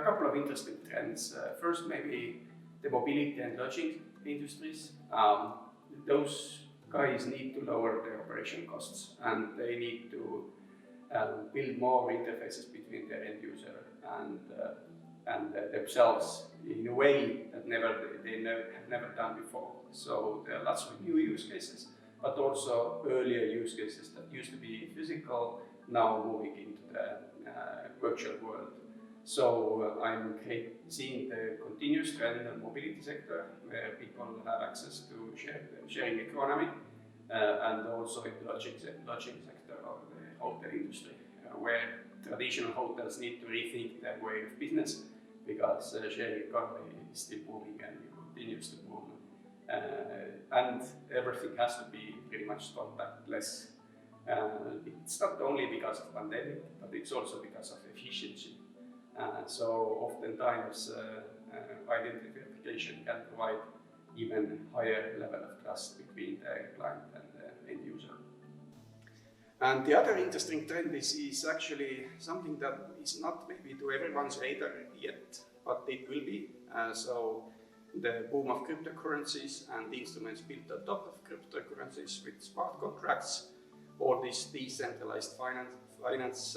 a couple of interesting trends. First, maybe the mobility and lodging industries. Those guys need to lower their operation costs, and they need to build more interfaces between their end user and themselves in a way that have never done before. So there are lots of new use cases, but also earlier use cases that used to be physical, now moving into the virtual world. So I'm seeing the continuous trend in the mobility sector, where people have access to sharing economy, and also in the lodging sector or the hotel industry, where traditional hotels need to rethink their way of business, because sharing economy is still booming and continues to boom. And everything has to be pretty much contactless. It's not only because of pandemic, but it's also because of efficiency. So oftentimes identity verification can provide even higher level of trust between the client and the end user. And the other interesting trend is actually something that is not maybe to everyone's radar yet, but it will be. So the boom of cryptocurrencies and instruments built on top of cryptocurrencies with smart contracts, all this decentralized finance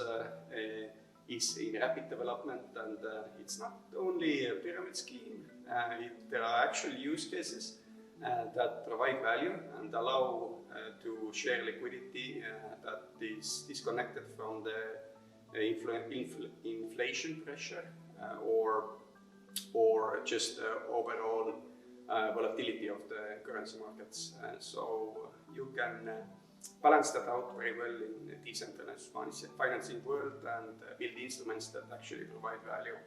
is in rapid development, and it's not only a pyramid scheme. There are actual use cases that provide value and allow to share liquidity that is disconnected from the inflation pressure or just overall volatility of the currency markets. So you can balance that out very well in the decentralized financing world and build instruments that actually provide value.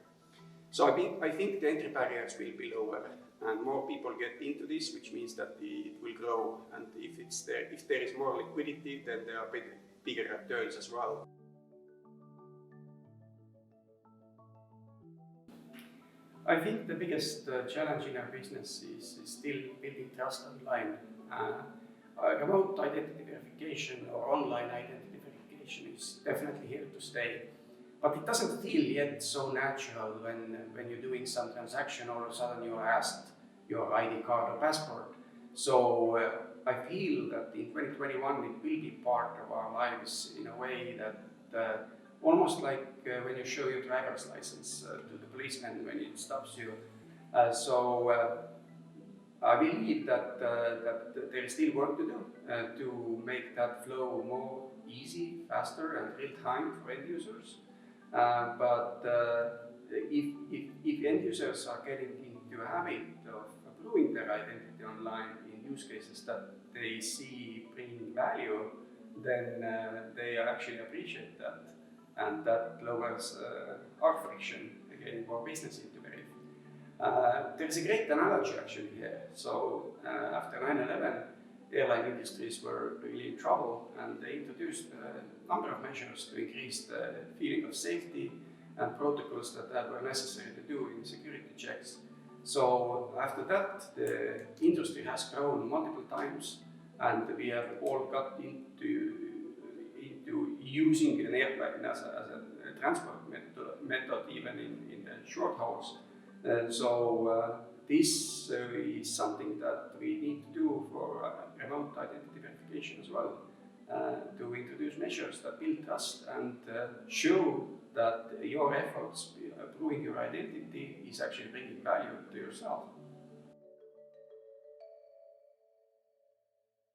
So I think the entry barriers will be lower, and more people get into this, which means that it will grow. And if there is more liquidity, then there are bigger returns as well. I think the biggest challenge in our business is still building trust online. Remote identity verification or online identity verification is definitely here to stay, but it doesn't feel yet so natural when you're doing some transaction, all of a sudden you're asked your ID card or passport. So I feel that in 2021 it will be part of our lives in a way that almost like when you show your driver's license to the policeman when it stops you. I believe that there is still work to do to make that flow more easy, faster, and real time for end users. But if end users are getting into a habit of proving their identity online in use cases that they see bringing value, then they actually appreciate that, and that lowers our friction getting more business into Veriff. There's a great analogy actually here. So after 9/11, airline industries were really in trouble, and they introduced a number of measures to increase the feeling of safety and protocols that were necessary to do in security checks. So after that, the industry has grown multiple times, and we have all got into using an airplane as a transport method even in the short hauls. This is something that we need to do for remote identity verification as well, to introduce measures that build trust and show that your efforts proving your identity is actually bringing value to yourself.